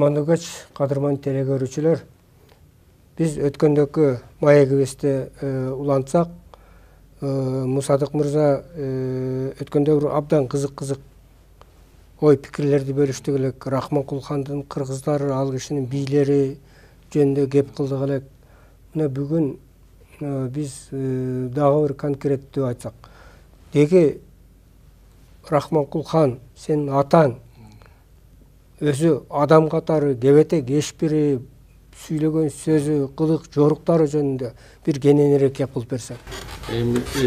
Кутмандуу кеч, кадырман теле көрүүчүлөр. Биз өткөндөгү маегибизде улантсак, Мусадык мырза өткөндө абдан кызык ой пикирлерди бөлүштүк элек. Рахманкулхандын кыргыздары, ал кишинин бийлери жөнүндө кеп кылдык элек. Мына бүгүн биз дагы бир конкреттүү айтсак. Деги Рахманкулхан, сенин атаң өзү адам катары кебетек эшпири, сүйлөгөн сөзү, кылык, жоруктары жөнүндө бир кененирээк кеп кылып берсең.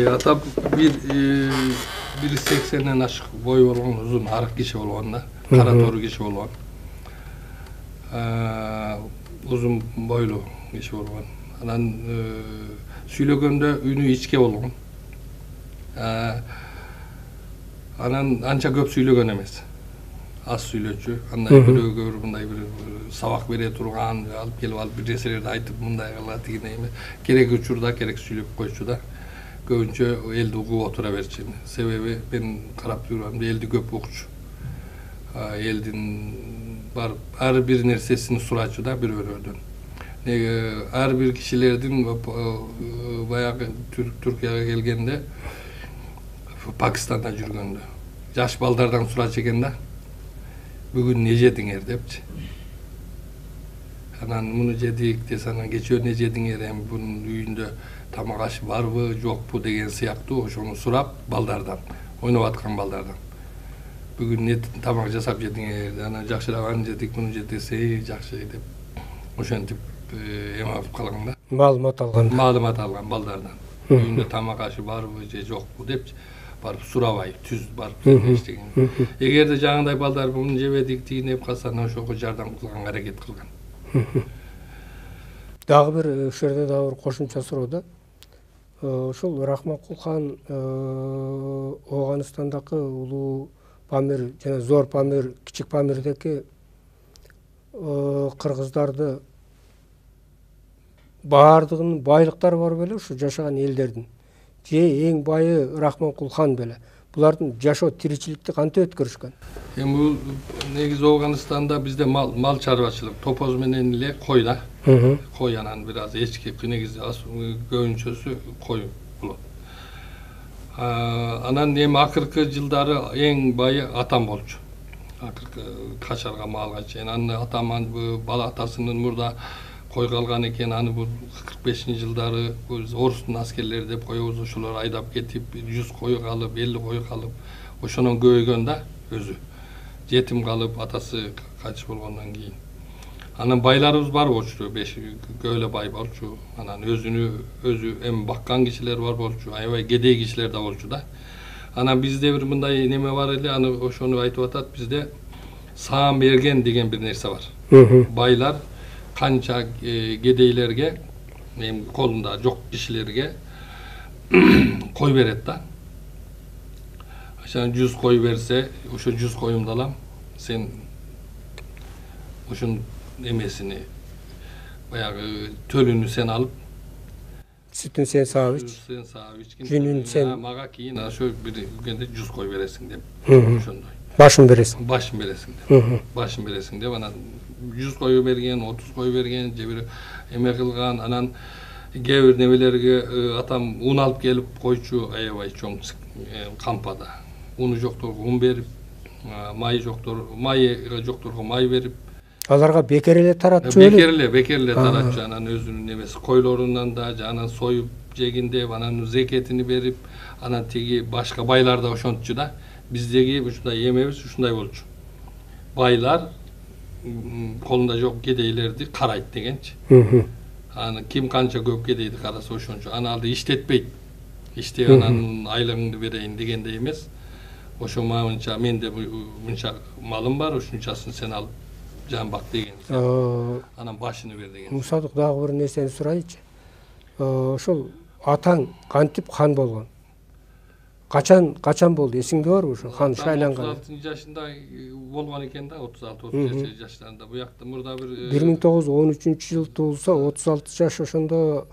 Атам 1.80-ден ашык бою болгон, узун арык киши болгон да, кара тору киши болгон. Узун бойлуу киши болгон. Анан сүйлөгөндө үнү ичке болгон. Анан анча көп сүйлөгөн эмес. Аз сүйлөчү. Андай бирөөгө мындай бир сабак бере турган, алып келип бир нерселерди айтып мындай кыла тигине эме. Керек учурда керек сүйлөп койчу да. Көбүнчө элди угуп отура берчү. Себеби мен карап жүргөндө элди көп укчу. Элдин ар бир нерсесин сурачу да бирөөлөрдөн. Ар бир кишилердин баягы Түркияга келгенде, Пакистанда жүргөндө жаш балдардан сурачу экен да. Бүгүн не жедиңер депчи. Анан муну жедик десе, анан кечөө не жедиңер, эми бунун үйүндө тамак аш барбы, жокпу деген сыяктуу ошону сурап балдардан, ойноп аткан балдардан. Бүгүн не тамак жасап жедиңер, анан жакшыраак аны жедик, муну жедик десе, жакшы деп ошентип эме алып калган да. Маалымат алган. Маалымат алган балдардан. Үйүндө тамак ашы барбы же жокпу депчи. Барып сурабай, түз барып эштеген. Эгерде жаңандай балдар муну жебедик тигинеп калса, ошого жардам кылганга аракет кылган. Дагы бир ошол жерде дагы бир кошумча суроо да. Ошол Рахманкулхан Ооганстандагы улуу Памир жана Зор Памир, Кичик Памирдеги кыргыздарды баардыгынын байлыктары бар беле ушу жашаган элдердин? Же эң байы Рахманкулхан беле? Булардын жашоо тиричиликти кантип өткөрүшкөн? Эми бул негизи Ооганстанда бизде мал чарбачылык, топоз менен эле кой да. Кой анан бир аз эчки, негизи көбүнчөсү кой болот. Анан эми акыркы жылдары эң байы атам болчу. Акыркы качарга маалга чейин. Анын атаман бала атасынын мурда кой калган экен, аны бул 45-жылдары орустун аскерлери деп коебуз, ошолор айдап кетип 100 кой калып, 50 кой калып, ошонон көбөйгөн да өзү. Жетим калып, атасы качып болгондон кийин. Анан байларыбыз бар болчу, 5 көөлө бай болчу. Анан өзү эми баккан кишилер бар болчу, аябай кедей кишилер да болчу да. Анан бизде бир мындай неме бар эле, аны ошону айтып атат, бизде саам берген деген бир нерсе бар. Байлар канча кедейлерге, эми колунда жок кишилерге кой берет да. Ошон 100 кой берсе, ошо 100 коюмду алам, сен ошонун эмесини, баягы төлүнү сен алып, сүтүн сен саап ич, жүнүн сен мага кийин ошо бир келгенде 100 кой бересиң деп, ошондой. Башын бересиң. Башын бересиң деп. Башын бересиң деп, анан 100 кой берген, 30 кой берген, же бир эме кылган, анан кээ бир немелерге атам ун алып келип койчу, аябай чоң кампада. Уну жокторго ун берип, майы жокторго май берип. Аларга бекер эле таратчу эле. Бекер эле таратчу, анан өзүнүн немеси койлорунан да, анан союп жегин деп, анан зекетини берип, анан тиги башка байлар да ошонтчу да. Биздеги ушундай эмебиз ушундай болчу. Байлар колунда жок кедейлерди карайт дегенчи. Аны ким канча көп кедейди караса ошончо. Аны алды иштетпейт. Иштеп анан айлыгыңды берейин дегендей эмес. Ошо мынча менде мынча малым бар, ушунчасын сен алып жамбак деген. Анан башыны бер деген. Мусадык дагы бир нерсени сурайчы. Ошол атаң кантип хан болгон? Качан болду? Эсиңде барбы ошо хан шайланган? 36 жашында болгон экен да, 36-37 жаштарында. Бу жакта мурда бир 1913-жыл туулса, 36 жаш ошондо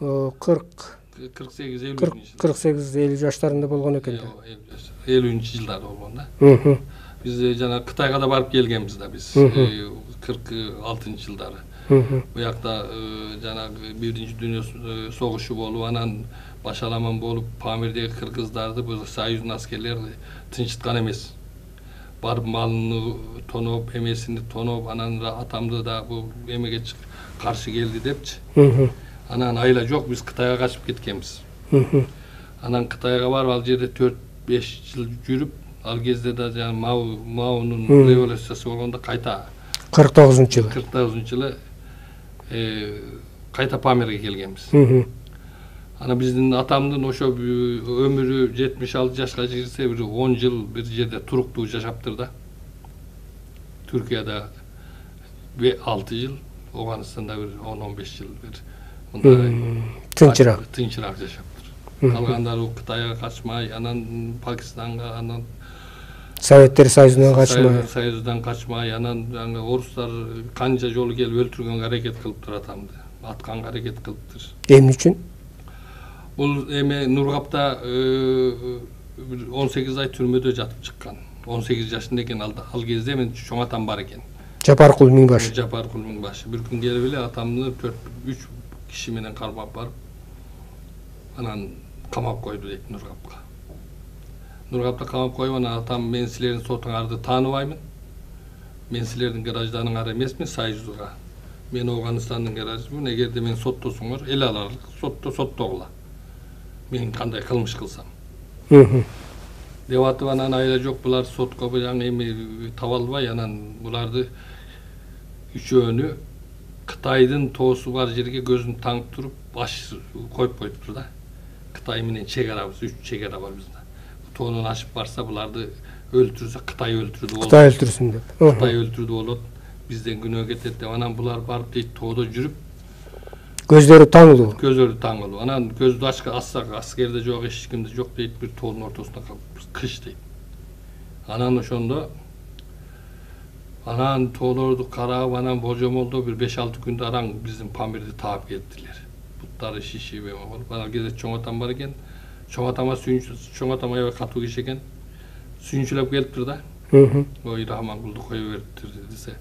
48-50 жаштарында болгон экен да. 50-жылдары болгон да. Biz jana Kıtayga da barıp gelgenbiz da biz. 46 yıldары. Bu yakta janagı Birinci Dünya Soğuşu bolup anan başalaman bolup Pamirdeki Kırgızlardı bu Soyuzun askerleri tınçıtkan emes. Barıp malını tonup, emesini tonup, anan atamdı da bu emege karşı geldi depçi. Anan ayla yok biz Kıtayga kaçıp gitkenmiz. Anan Kıtayga var al jerde 4-5 yıl yürüp al gezde de yani Mao'nun revolüsyası olganda kayta 49 yılı. 49 yılı kayta Pamir'e gelgenmiz. Ana bizden atamdın oşo ömürü 76 yaşka jirse bir 10 yıl bir jerde turuktu yaşaptır da. Türkiye'de 6 yıl, Afganistan'da bir 10-15 yıl bir Tınçırak yaşaptır. Kalganlar o Kıtay'a kaçmay, anan Pakistan'a, anan Sovetler Soyuzu'ndan kaçmay. Soyuz'dan kaçmay, anan Oruslar kanca jolu gelip öldürgen hareket kılıptır atamdı. Atkan hareket kılıptır. Emin için? Bul Nurgap'ta 18 ay türmede jatıp çıkkan. 18 yaşındayken al gezde hemen çoğatan bar eken. Japarkul Mingbaşı. Japarkul Mingbaşı. Bir gün gelip ele atamını 3 kişi menen karmap barıp anan kamap koydu deyip Nurgap'ka. Nurgap'ta kamap koyup anan atam men silerin sotuңарды taanыбаймын. Men silerin garajlarının ara emesmin Soyuz'ga. Men Afganistan'ın garajımın. Egerde men sottosuңар ele alarlık sottogula. Men kanday kılmış kılsam. Devatı anan ayla yok bular sotko bilen emi tavalbay anan bulardı üçöөнү Kıtay'dın toğusu var jerge gözünü tanıp durup baş koyup koyuptur da. Kıtay menen çegarabız, 3 çegara var bizde. Toğunun açıp varsa bulardı öldürürse Kıtay öldürdü. Kıtay öldürsün dep. Kıtay öldürdü olup bizden günü getirdi. Anan bular barıp deyip toğuda jürüp Gözleri tanılı. gözleri taŋılı. Anan gözü açık assak askerde yok, hiç kimde yok deyip bir toğunun ortasına kalıp kış deyip. Anan oşonda anan toğlordu karab anan bojom oldu bir 5-6 günde aran bizim Pamir'de taap geldiler. Butları şişi ve olup anan gezet çoğatan var eken çoğatama çoğatamaya katı kişi eken suyunçulap geliptir da. Oy Rahman kuldu koyuveriptir dese.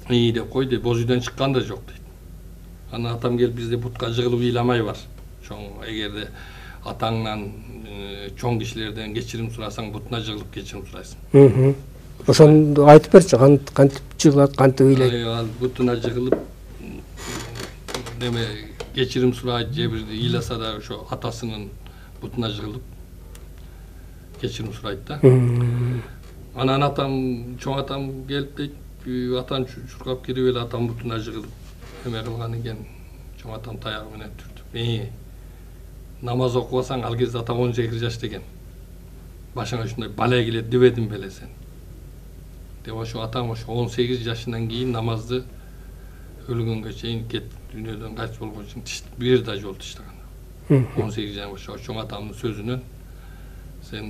İyi de koy de bozudan çıkan da yok deyip. Ana atam gelip bizde butka jığılıp ilamay var. Çoğun egerde ataňdan çoğun kişilerden geçirim surasaң butuna jığılıp geçirim suraysın. Oşonu aytıp berçi kantip jığılat, kantip ыйлайт. Butuna jığılıp neme geçirim surayt je bir iylasa da şu atasının butuna jığılıp geçirim surayt da. Anan atam, çoğun atam gelip deyip atan çurkap girip ele atam butuna jığılıp eme kılgan eken çoğun atam tayağı menen türtüp. Namaz okuvasaң al кезде atam 18 yaşta eken. Başına şunday balaya geledi debedim bele sen. Deba şu atam 18 yaşından keyin namazdı ölgөнгө чейин dünyadan kaç bolgon için bir da jol tışlagan. 18 yaşında çoğun atamın sözünün sen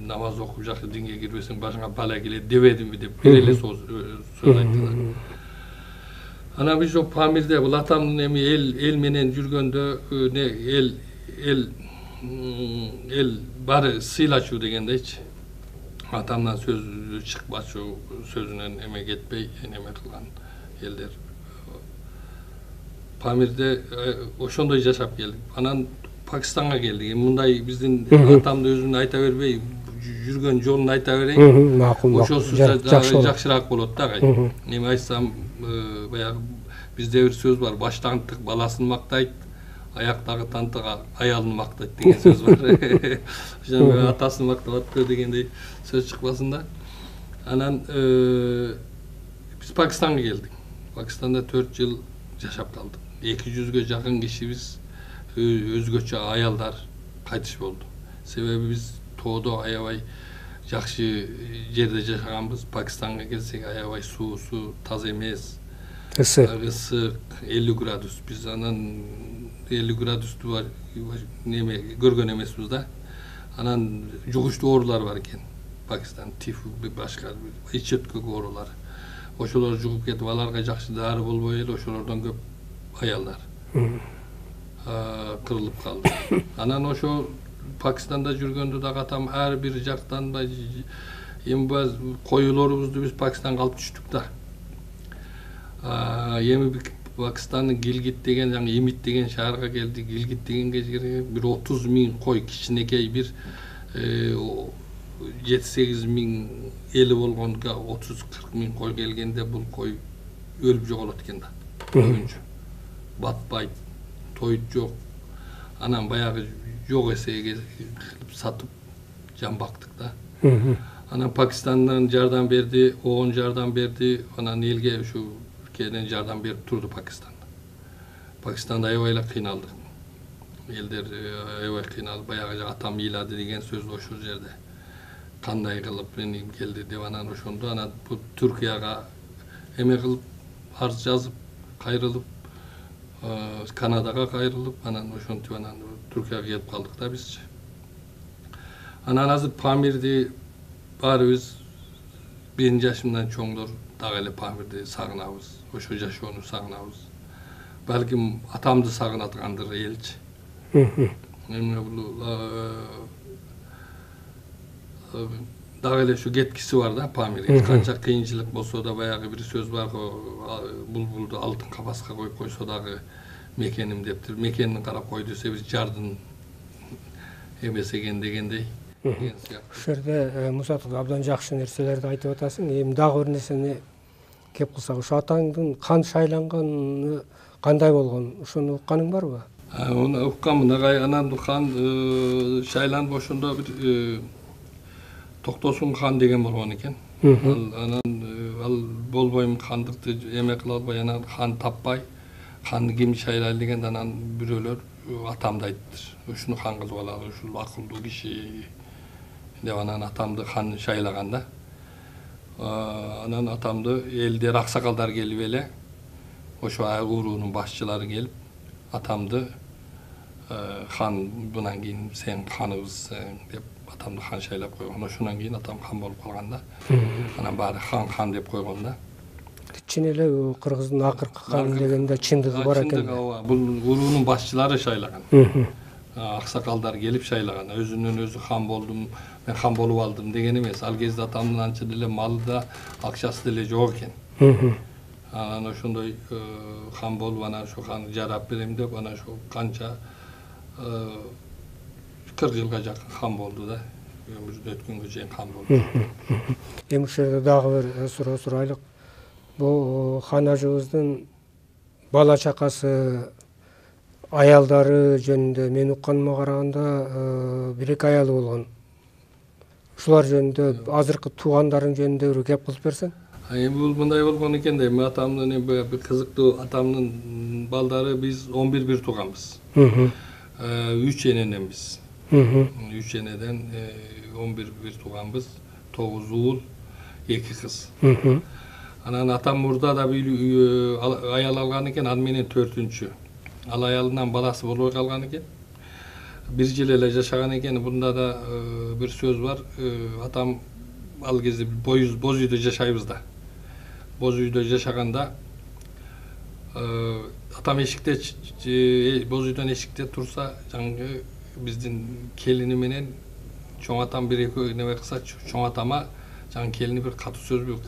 namaz okup jakşı dinge girbeseň başına balaya geledi debedim dep bir ele söz ayttılar. Ana biz o Pamir'de bu atamın emi el menen jürgöndö ne el bari sıylaçu degende hiç atamdan söz çıkmaz şu sözünden emek etmey eme kılgan elder. Pamir'de oşondoy yaşap geldik. Anan Pakistan'a geldik. Munday bizden atamda özünü ayta berbey jürgön jolunu ayta bereyim. Oşo sözde jakşıraak bolot da. Neme aytsam bayağı bizde bir söz var. Baştantık balasını maktayt. Ayaktagı tantıga ayalını maktayt деген söz var. Şöyle atasını maktavatdı degende söz çıkmasında. Anan biz Pakistan'a geldik. Pakistan'da 4 yıl yaşap kaldık. 200'ge jakın kişimiz özgöçe ayallar kaytış boldu. Sebebi biz toğda ayabay jakşı jerde yaşaganbız. Pakistan'a gelsek ayabay su taz emes. Isık 50 gradus. Biz anan 50 gradus var neme görgön emesmiz da. Anan juguştu orular var eken. Pakistan tifu bir başka içetke orular. Oşolar jugup ketip alarga jakşı dary bolboy ele oşolardan köp ayallar. Kırılıp kaldı. Anan oşo Pakistan'da jürgöndü da atam her bir jaktan da Эми биз коюлорубузду биз Пакистанга алып түштүк да. Эми Пакистандын Гилгит деген, жаңы Имит деген шаарга келди. Гилгит деген жерге bir 30 000 кой, кичинекей bir 7-8 000 eli болгонго 30-40 000 кой келгенде бул кой өлүп жоголот экен да. Көбүнчө батпайт, тойут жок. Анан баягы жок эсеге сатып жан бактык да. Анан Пакистандан жардам берди, оон жардам берди, анан элге ушу Türkiye'den жардам берип турду Пакистан. Пакистанда аябай эле кыйналды. Элдер аябай кыйналып, баягы атам ыйлады деген сөз ошол жерде. Кандай кылып мени келди деп анан ошондо анан бу Түркияга эме кылып, арыз жазып, кайрылып, Канадага кайрылып, анан ошентип анан Түркияга келип калдык да бизчи. Анан азыр Памирди баарыбыз менин жашымдан чоңдор дагы эле Памирди сагынабыз, ошо жашоону сагынабыз. Балким атамды сагынатгандыр элчи. Эми бул дагы эле ушу кеткиси бар да Памирге. Канча кыйынчылык болсо да баягы бир сөз бар го, булбулду алтын капаска коюп койсо дагы мекеним дептир. Мекенин карап кой десе биз жардын эмес экен дегендей. Ушул жерде Мусат абдан жакшы нерселерди айтып атасың. Эми дагы бир нерсени кеп кылсак, ушу атаңдын кан шайланганы кандай болгон? Ошону укканың барбы? Onu укканмын. Анан хан шайланып ошондо бир Токтосун хан деген болгон экен. Ал болбойм хандыкты эме кыла албай, анан хан таппай, ханды ким шайлайлы дегенде анан бирөөлөр атамды айттыр. Ушуну хан кылып алалы, ушул акылдуу киши деп анан атамды хан шайлаган да. Анан атамды элдер аксакалдар келип эле, ошо уруунун башчылары келип, атамды хан мындан кийин сен ханыбызсың деп атамды хан шайлап койгон. Ошондан кийин атам хан болуп калган да. Анан баары хан деп койгон да. Чын эле кыргыздын акыркы ханы дегенде чындыгы бар экен. Бул уруунун башчылары шайлаган. Аксакалдар келип шайлаган. Өзүнөн өзү хан болдум, мен хан болуп алдым деген эмес. Ал кезде атамдын анча деле малы да, акчасы деле жок экен. Анан ошондой хан болуп, анан ошо хан жарап берем деп, анан ошо канча 40 жылга жакын хан болду да. Өмүрүнүн өткөнгө чейин хан болду. Эми ушул жерде дагы бир суроо сурайлык. Бул хан ажыбыздын бала чакасы, аялдары жөнүндө мен укканыма караганда бир эки аялы болгон. Ушулар жөнүндө азыркы туугандарың жөнүндө бир кеп кылып берсең? Эми бул мындай болгон экен да, эми атамдын бир кызыктуу атамдын балдары биз 11 бир тууганбыз. 3 энененбиз. 3 энеден 11 бир тууганбыз. 9 уул, 2 кыз. Анан атам мурда да аял алган экен, ал менен 4-үнчү. Ал аялынан баласы болбой калган экен. Бир жыл эле жашаган экен. Бунда да бир сөз бар. Атам ал кезде боз үйдө жашайбыз да. Боз үйдө жашаганда атам эшикте, боз үйдөн эшикте турса, жаңы биздин келини менен чоң атам бир экөө неме кылса, чоң атама жаңы келини бир катуу сөз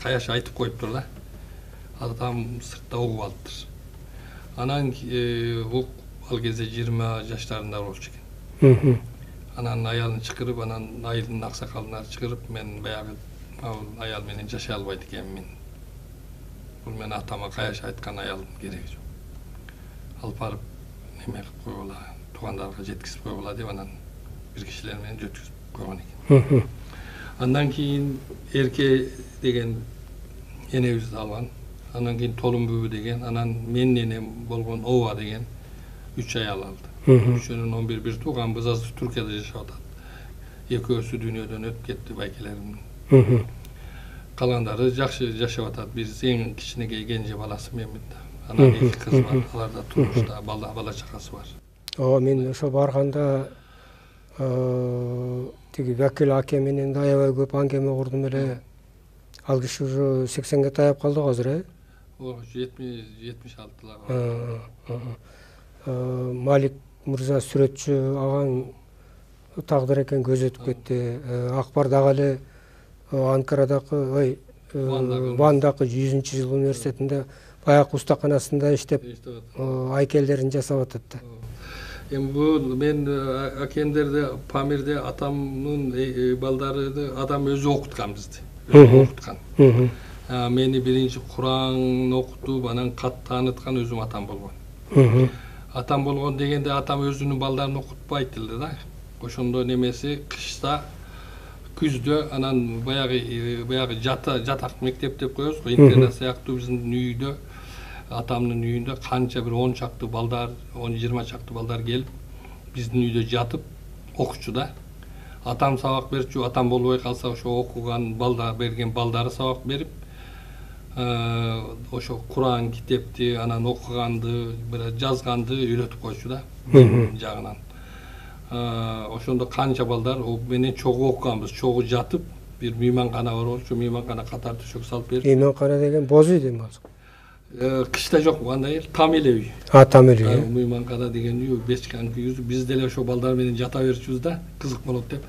каяш айтып коюптур да. Атам сыртта угуп алыптыр. Анан ал кезде 20 жаштарында болчу экен. Анан аялын чакырып, анан айылдын аксакалына чакырып, мен баягы аял менен жашай албайт экенмин. Бул мен атама каяш айткан аялдын кереги жок. Алып барып неме кылып койгула, туугандарга жеткизип койгула деп анан бир кишилер менен жеткизип койгон экен. Андан кийин Эрке деген энебизди алган. Андан кийин Толун бүбү деген, анан менин энем болгон Ова деген 3 аял алды. Üçünün 11 bir tууганбыз, азыр Түркияда жашап атат. Экөөсү дүйнөдөн өтүп кетти, байкелерим. Калгандары жакшы жашап атат. Биз эң кичинекей кенже баласы менмин да. Анан 2 кыз бар, аларда турмушта, бала чакасы бар. Мен ошо барганда тиги Вакил аке менен аябай көп аңгеме курдум эле. Ал киши уже 80ге таяп калды азыр, 76-ларга. Малик Мырза сүрөтчү, агаң тагдыр экен көзөтүп кетти. Акбар дагы эле Анкарадагы Вандагы 100-жыл университетинде баягы устаканасында иштеп айкелдерин жасап атат. Эми бул мен акендерде Памирде атамдын балдары адам өзү окуткан бизди. Өзү окуткан. Мени биринчи Куран окутуп, анан кат тааныткан өзүм атам болгон. Атам болгон дегенде атам өзүнүн балдарын окутпайт эле да. Ошондо немеси кышта, күздө анан баягы жатак мектеп деп коебуз го, интернат сыяктуу биздин үйдө, атамдын үйүндө канча бир 10 чакты балдар, 10-20 чакты балдар келип биздин үйдө жатып окучу да. Атам сабак берчү, атам болбой калса ошо окуган балдар берген балдары сабак берип, ошо Куран китепти анан окуганды, бир жазганды үйрөтүп койчу да жагынан. Ошондо канча балдар менен чогуу окуганбыз, чогуу жатып, бир мейманкана бар болчу, мейманкана катар төшөк салып берип. Мейманкана деген боз үй дейм болсо. Кышта жок, андай там эле үй. Там эле үй. Мейманкана деген үй, бечканкы үй. Биз деле ошо балдар менен жата берчүбүз да, кызык болот деп.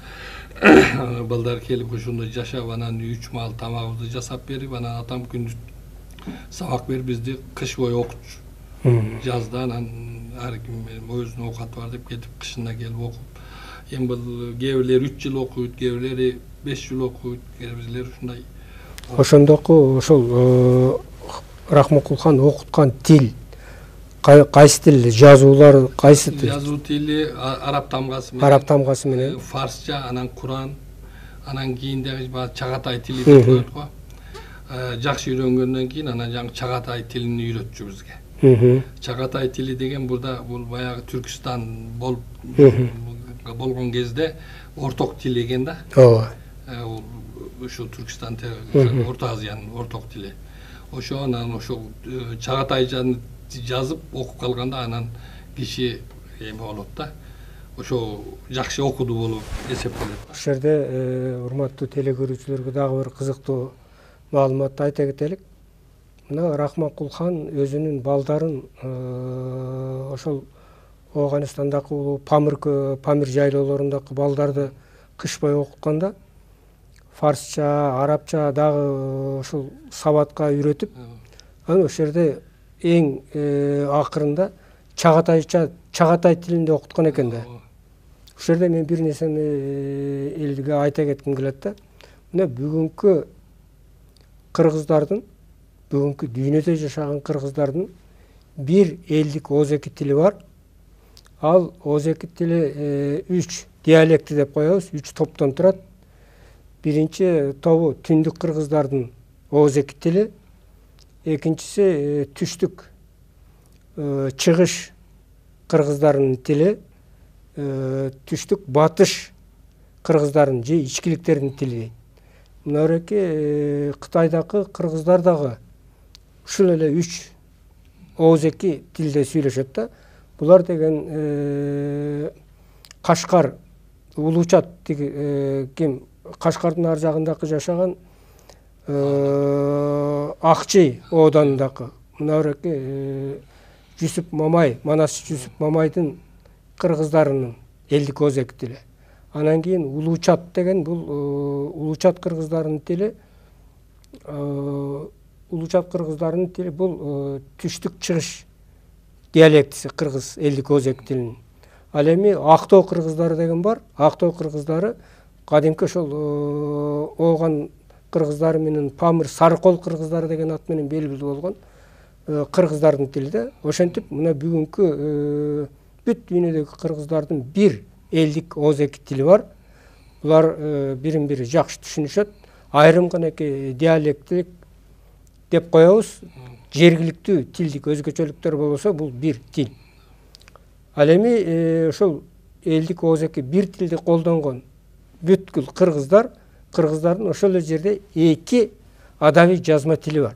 Балдар келип ошондо жашап, анан 3 маал тамагыбызды жасап берип, анан атам күндүз сабак берип бизди кыш бою окутчу. Жазда анан ар ким өзүнүн оокаты бар деп кетип кышында келип окуп. Эми бул кээ бирлери 3 жыл окуйт, кээ бирлери 5 жыл окуйт, кээ бирлери ушундай. Ошондоку ошол Рахмакулхан окуткан тил кайсы тил, жазуулар кайсы тил? Жазуу тили араб тамгасы менен. Араб тамгасы менен. Фарсча, анан Куран, анан кийин дагы Чагатай тили деп коет го. Жакшы үйрөнгөндөн кийин анан жаңы Чагатай тилин үйрөтчү бизге. Чагатай тили деген бурда бул баягы Түркистан болгон кезде орток тил экен да. Ооба. Ушу Түркистан, Орто Азиянын орток тили. Ошо анан ошо Чагатайжаны жазып окуп калганда анан киши эме болот да. Ошо жакшы окуду болуп эсептелет. Ошол жерде урматтуу телекөрүүчүлөргө дагы бир кызыктуу маалыматты айта кетелик. Мына Рахмакулхан өзүнүн балдарын ошол Ооганстандагы Памир жайлоолорундагы балдарды кыш бою окутканда фарсча, арабча дагы ошол сабатка үйрөтүп, анан ошол жерде эң акырында Чагатай тилинде окуткан экен да. Ошол жерде мен бир нерсени элге айта кетким келет да. Мына бүгүнкү кыргыздардын, бүгүнкү дүйнөдө жашаган кыргыздардын бир элдик ооз-эки тили бар. Ал ооз-эки тили 3 диалекти деп коебуз, 3 топтон турат. Биринчи тобу түндүк кыргыздардын ооз-эки тили, экинчиси түштүк чыгыш кыргыздарынын тили, түштүк батыш кыргыздарынын же ичкиликтердин тили. Мына эки Кытайдагы кыргыздар дагы ушул эле 3 ооз-эки тилде сүйлөшөт да. Булар деген Кашкар, Улуучат ким Кашкардын ар жагындагы жашаган Акчей ооданындагы мына эки Жүсүп Мамай, Манас Жүсүп Мамайдын кыргыздарынын элдик ооз-эки тили. Анан кийин Улуучат деген бул Улуучат кыргыздарынын тили. Улуучат кыргыздарынын тили бул түштүк чыгыш диалектиси кыргыз элдик ооз-эки тилинин. Ал эми Актоо кыргыздары деген бар. Актоо кыргыздары кадимки ошол Ооган кыргыздары менен Памир Сарыкол кыргыздары деген ат менен белгилүү болгон кыргыздардын тили да. Ошентип мына бүгүнкү бүт дүйнөдөгү кыргыздардын бир элдик ооз-эки тили бар. Булар бирин бири жакшы түшүнүшөт. Айрым гана диалектилик деп коебуз. Жергиликтүү тилдик өзгөчөлүктөр болсо бул бир тил. Ал эми ошол элдик ооз-эки бир тилди колдонгон бүткүл кыргыздардын ошол эле жерде 2 адабий жазма тили бар.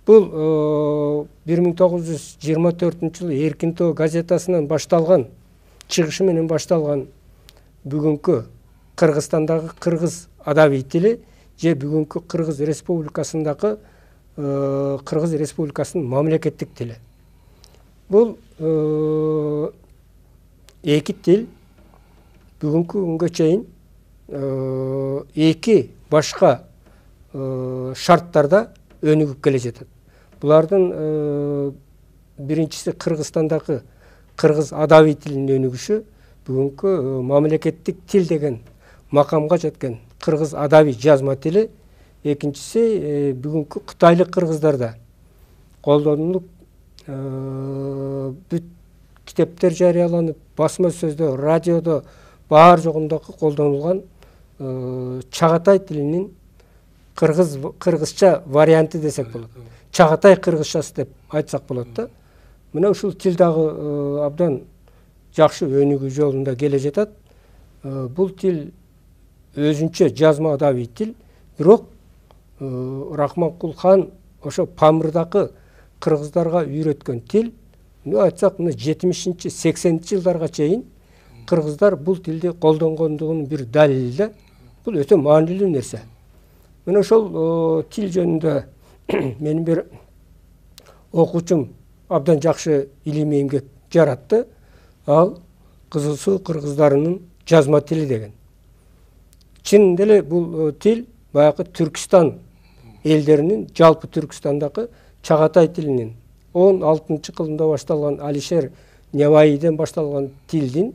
Бул 1924-жылы Эркинтоо газетасынан башталган, чыгышы менен башталган бүгүнкү Кыргызстандагы кыргыз адабий тили же бүгүнкү Кыргыз Республикасындагы Кыргыз Республикасынын мамлекеттик тили. Бул 2 тил бүгүнкү күнгө чейин 2 башка шарттарда өнүгүп келе жатат. Булардын биринчиси Кыргызстандагы кыргыз адабий тилинин өнүгүшү, бүгүнкү мамлекеттик тил деген макамга жеткен кыргыз адабий жазма тили. Экинчиси бүгүнкү кытайлык кыргыздарда колдонулуп бүт китептер жарыяланып, басма сөздө, радиодо баар жогундагы колдонулган чагатай тилинин кыргызча варианты десек болот. Чагатай кыргызчасы деп айтсак болот да. Мына ушул тил дагы абдан жакшы өнүгүү жолунда келе жатат. Бул тил өзүнчө жазма адабий тил, бирок Рахманкул хан ошо Памырдагы кыргыздарга үйрөткөн тил. Айтсак, 70-80 жылдарга чейин кыргыздар бул тилди колдонгондугунун бир далили да. Бул өтө маанилүү нерсе. Мына ошол тил жөнүндө менин бир окуучум абдан жакшы илимий эмгек жаратты. Ал Кызыл Суу кыргыздарынын жазма тили деген. Чын эле бул тил баягы Түркистан элдеринин, жалпы Түркистандагы чагатай тилинин 16-кылымда башталган Алишер Небайиден башталган тилдин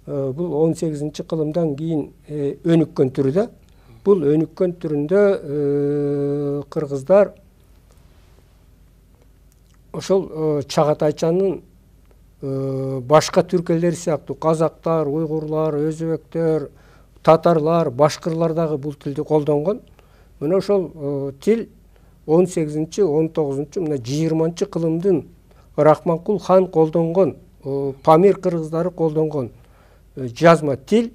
бул 18-кылымдан кийин өнүккөн түрү да. Бул өнүккөн түрүндө кыргыздар ошол чагатайчанын башка түрк элдери сыяктуу казактар, уйгурлар, өзбектер, татарлар, башкырлар дагы бул тилди колдонгон. Мына ошол тил 18-19, мына 20-кылымдын Рахманкул хан колдонгон, Памир кыргыздары колдонгон жазма тил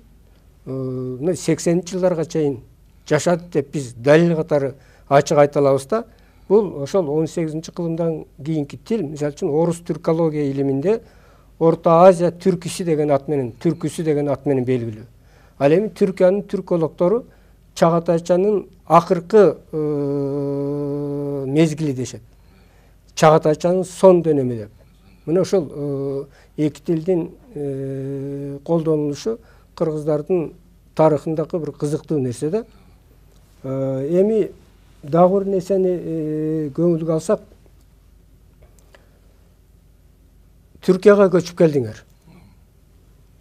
80-жылдарга чейин жашады деп биз далил катары ачык айта алабыз да. Бул ошол 18-кылымдан кийинки тил, мисалы үчүн орус түркология илиминде Орто Азия түркүсү деген ат менен белгилүү. Ал эми Түркиянын түркологтору чагатайчанын акыркы мезгили дешет. Чагатайчанын сон дөнөмү деп. Мына ошол эки тилдин колдонулушу кыргыздардын тарыхындагы бир кызыктуу нерсе да. Эми дагы бир нерсени көңүлгө алсак, Түркияга көчүп келдиңер.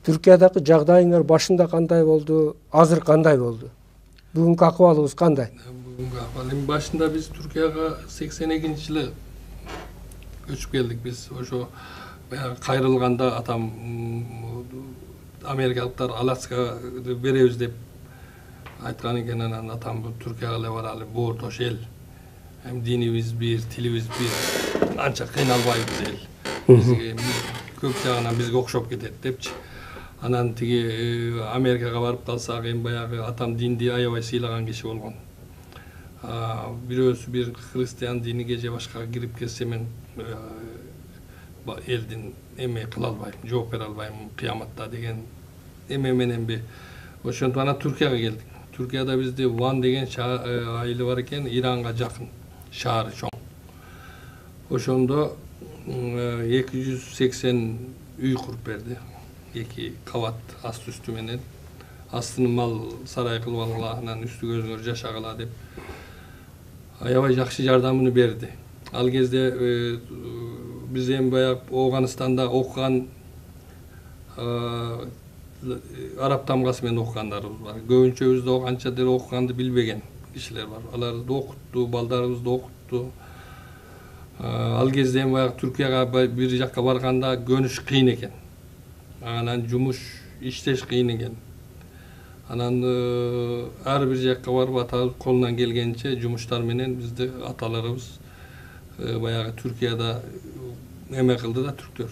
Түркиядагы жагдайыңар башында кандай болду, азыр кандай болду? Бүгүнкү акыбалыбыз кандай? Бүгүнкү акыбал эми башында биз Түркияга 82-жылы көчүп келдик. Биз ошо баягы кайрылганда атам америкалыктар Аляска беребиз деп айткан экен, анан атам Түркияга эле баралы, боортош эл. Эми динибиз бир, тилибиз бир, анча кыйналбайбыз эл. Бизге көп жагынан бизге окшоп кетет депчи. Анан тиги Америкага барып калсак, эми баягы атам динди аябай сыйлаган киши болгон. Бирөөсү бир христиан диниге же башкага кирип кетсе, мен элдин эме кыла албайм, жооп бере албайм кыяматта деген эме мененби. Ошентип анан Түркияга келдик. Түркияда бизде Ван деген айылы бар экен, Иранга жакын, шаары чоң. Ошондо 280 үй куруп берди. 2 кабат асты үстү менен. Астын мал сарай кылып алгыла, анан үстү көзүңөр жашагыла деп аябай жакшы жардамын берди. Ал кезде биз эми баягы Афганистанда окуган араб тамгасы менен окугандарыбыз бар. Көбүнчөбүз да канча деле окуганды билбеген кишилер бар. Аларды да окутту, балдарыбызды окутту. Ал кезде эми баягы Түркияга бир жакка барганда көнүш кыйын экен. Анан жумуш иштеш кыйын экен. Анан ар бир жакка барып атабыз колунан келгенче жумуштар менен бизди аталарыбыз баягы Түркияда эме кылды да түрктөр.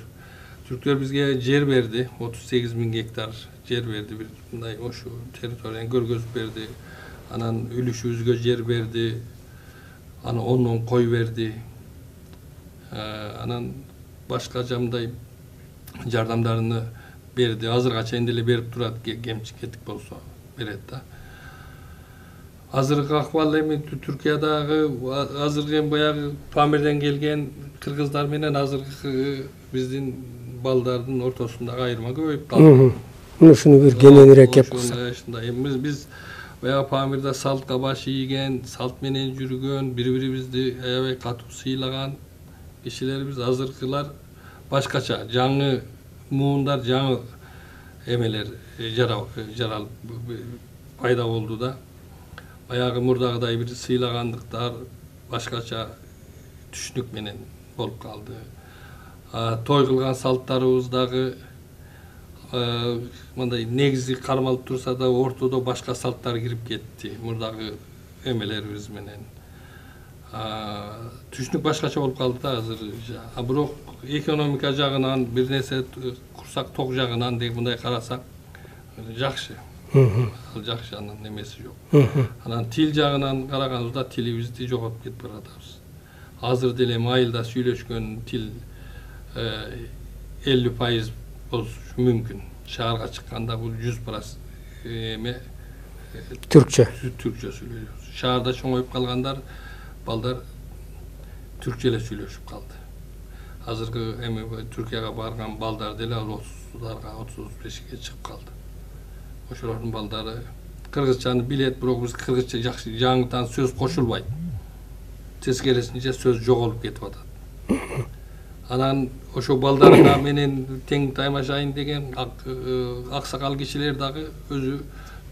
Түрктөр бизге жер берди, 38.000 гектар жер берди, бир мындай ошо территорияны көргөзүп берди. Анан үлүшүбүзгө жер берди. Анан 10 кой берди. Анан башка жамдай жардамдарын берди. Азырга чейин деле берип турат, кемчилик болсо берет да. Азыркы акыбал эми Түркиядагы азыркы баягы Памирден келген кыргыздар менен азыркы биздин балдардын ортосундагы айырма көбөйүп калды. Ушуну бир кененирээк кеп кылсак. Биз баягы Памирде салтка баш ийген, салт менен жүргөн, бири-бирибизди аябай катуу сыйлаган кишилерибиз. Азыркылар башкача, жаңы муундар, жаңы эмелер жаралып пайда болду да. Баягы мурдагыдай бир сыйлагандыктар башкача түшүнүк менен болуп калды. Той кылган салттарыбыз дагы мындай негизи кармалып турса да ортодо башка салттар кирип кетти мурдагы эмелерибиз менен. Түшүнүк башкача болуп калды да азыр. Бирок экономика жагынан бир нерсе курсак ток жагынан деп мындай карасак жакшы. Жакшы, анын немеси жок. Анан тил жагынан караганыбызда тилибизди жоготуп кетип баратабыз. Азыр деле майылда сүйлөшкөн тил 50% болушу мүмкүн. Шаарга чыкканда бул 100% эме Türkçe. Türkçe сүйлөйбүз. Шаарда чоңоюп калгандар балдар түркчө эле сүйлөшүп калды. Азыркы эми Түркияга барган балдар деле 30-дарга, 35-ке чыгып калды. Ошолордун балдары кыргызчаны билет, бирок биз кыргызча жакшы жаңыдан сөз кошулбайт. Тескерисинче сөз жоголуп кетип атат. Анан ошо балдарына менен тең таймашайын деген аксакал кишилер дагы өзү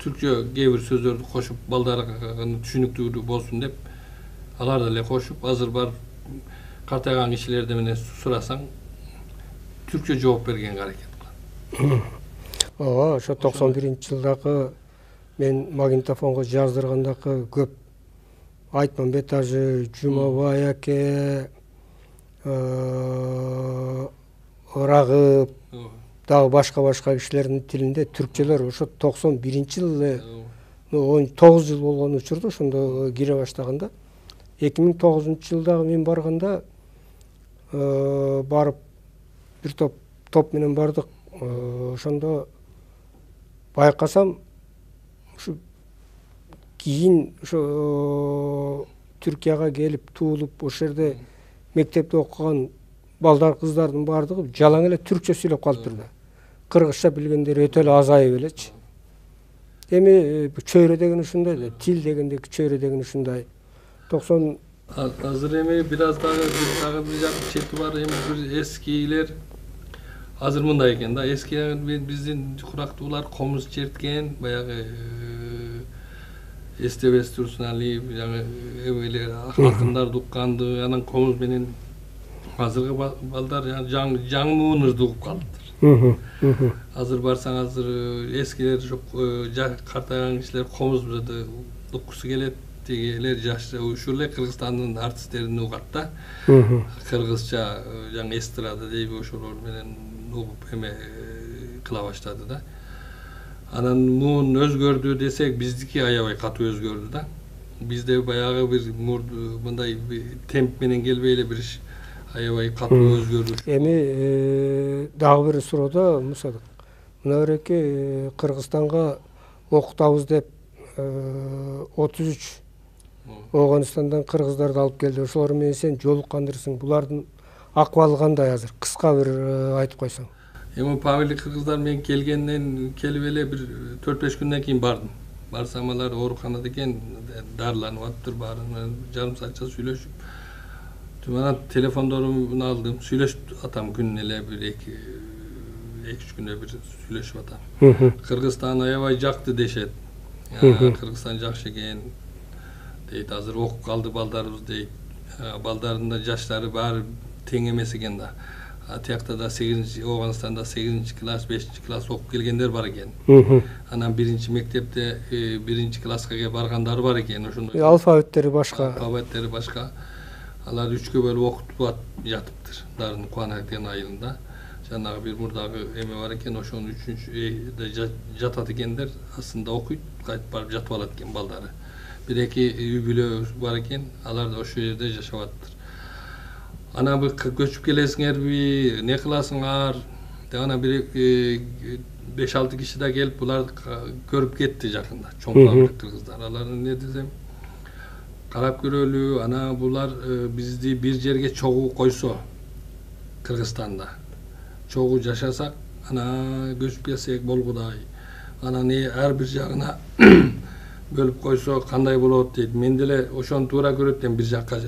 түркчө кээ бир сөздөрдү кошуп балдарына түшүнүктүү болсун деп алар деле кошуп, азыр бар картайган кишилерди менен сурасаң түркчө жооп бергенге аракет кылат. Ооба, ошо 91-жылдагы мен магнитофонго жаздыргандагы көп Айтмамбет ажы, Жумабай аке, Рагып, дагы башка кишилердин тилинде түркчөлөр ошо 91-жылы 9 жыл болгон учурда ошондо кире баштаганда 2009-жылдагы мен барганда барып бир топ менен бардык. Ошондо байкасам ушу кийин ошо Түркияга келип туулуп ошол жерде мектепте окуган балдар кыздардын баардыгы жалаң эле түркчө сүйлөп калыптыр да. Кыргызча билгендер өтө эле азайып элечи. Эми чөйрө деген ушундай да, тил дегенде чөйрө деген ушундай. 90 азыр эми бир аз дагы бир жакын чети бар, эми бир эскилер азыр мындай экен да, эски биздин курактуулар комуз черткен, баягы эстебес турсун али жаңы эмелер акындарды укканды, анан комуз менен азыркы балдар жаңы муунурду угуп калыптыр. Азыр барсаң азыр эскилер жок, картайган кишилер комузду уккусу келет, тигилер жашы ушул эле Кыргызстандын артисттерин угат да. Кыргызча жаңы эстрада дейби ошолор менен угуп эме кыла баштады да. Анан муун өзгөрдү десек, биздики аябай катуу өзгөрдү да. Бизде баягы бир мындай темп менен келбей эле бир аябай катуу өзгөрүш. Эми дагы бир суроодо Мусадык, мына береки Кыргызстанга окутабыз деп 33 Оганстандан кыргыздарды алып келди. Ошолор менен сен жолуккандырсың. Булардын акыбалы кандай азыр? Кыска бир айтып койсоң. Эми Памирлик кыргыздар мен келгенден келип эле бир 4-5 күндөн кийин бардым. Барсам алар ооруканада экен, дарыланып атыптыр, баары жарым саатча сүйлөшүп. Анан телефондорумду алдым, сүйлөшүп атам күнүнө эле бир 2-3 күндө бир сүйлөшүп атам. Кыргызстан аябай жакты дешет. Кыргызстан жакшы экен дейт. Азыр окуп калды балдарыбыз дейт. Балдардын жаштары баары тең эмес экен да. Тиякта да 8 Оганстанда 8 класс, 5 класс окуп келгендер бар экен. Анан 1 мектепте 1 класска баргандар бар экен. Ошондой алфавиттери башка. Алфавиттери башка. Алар 3кө бөлүп окутуп жатыптыр. Дарын Кубанбек айылында. Жанагы бир мурдагы эме бар экен, ошонун 3-де жатат экендер, астында окуйт, кайтып барып жатып алат экен балдары. 1-2 үй бүлө бар экен, алар да ошол жерде жашап атыптыр. Ана бир көчүп келесиңерби, не кыласыңар? Ана бир 5-6 киши да келип буларды көрүп кетти жакында. Чоң кыргыздар. Алар не десем, карап көрөлү, ана булар бизди бир жерге чогуу койсо, Кыргызстанда чогуу жашасак, ана көчүп келсек болгудай. Анан ар бир жагына бөлүп койсо кандай болот дейт. Мен деле ошону туура көрөт эми бир жакка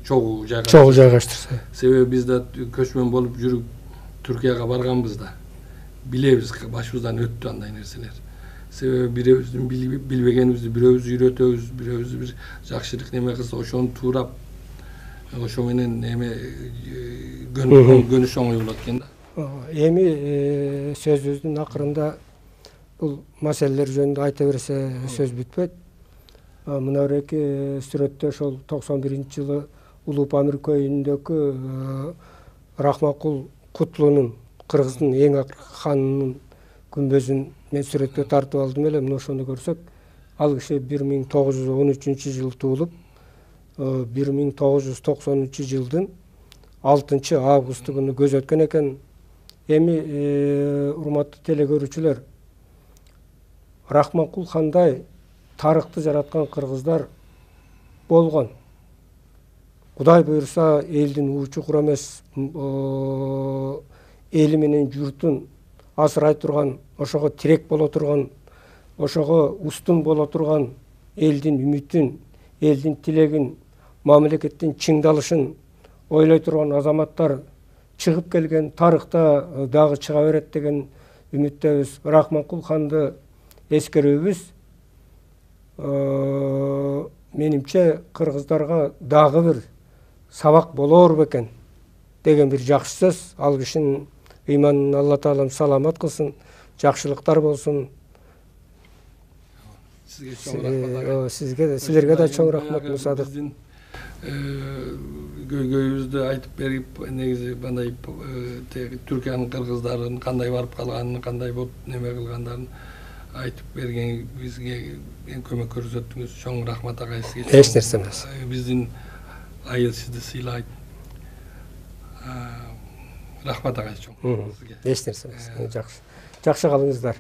чогуу жайгаштырса. Себеби биз да көчмөн болуп жүрүп Түркияга барганбыз да. Билебиз, башыбыздан өттү андай нерселер. Себеби бирөөбүздүн билбегенибизди бирөөбүз үйрөтөбүз, бирөөбүз бир жакшылык неме кылса ошону туурап, ошо менен эме көнүш оңой болот экен да. Эми сөзүбүздүн акырында бул маселелер жөнүндө айта берсе сөз бүтпөйт. Мына эки сүрөттө ошол 91-жылы Улуу Памир көйүндөгү Рахмакул Кутлуунун, Кыргыздын эң акыркы ханынын күмбөзүн мен сүрөткө тартып алдым эле. Мына ошону көрсөк, ал киши 1913-жылы туулуп, 1993-жылдын 6-августу күнү көз өткөн экен. Эми урматтуу теле көрүүчүлөр, Рахмакул хандай тарыхты жараткан кыргыздар болгон. Кудай буйрса элдин уучу кур эмес, эли менен журтун асырай турган, ошого тирек боло турган, ошого устун боло турган, элдин үмүтүн, элдин тилегин, мамлекеттин чыңдалышын ойлой турган азаматтар чыгып келген, тарыхта дагы чыга берет деген үмүттөбүз. Рахмакул ханды эскерүүбүз менимче кыргыздарга дагы бир сабак болор бекен деген бир жакшы сөз. Ал кишинин ыйманын Алла Таалам саламат кылсын, жакшылыктар болсун. Силерге да чоң рахмат Мусадык. Көйгөйүбүздү айтып берип, негизи мындай Түркиянын кыргыздарын кандай барып калганын, кандай болуп неме кылгандарын айтып берген бизге көмөк көрсөттүңүз. Чоң рахмат агай сизге. Эч нерсе эмес. Биздин айыл сизди сыйлайт. Рахмат агай чоң. Эч нерсе эмес. Жакшы калыңыздар.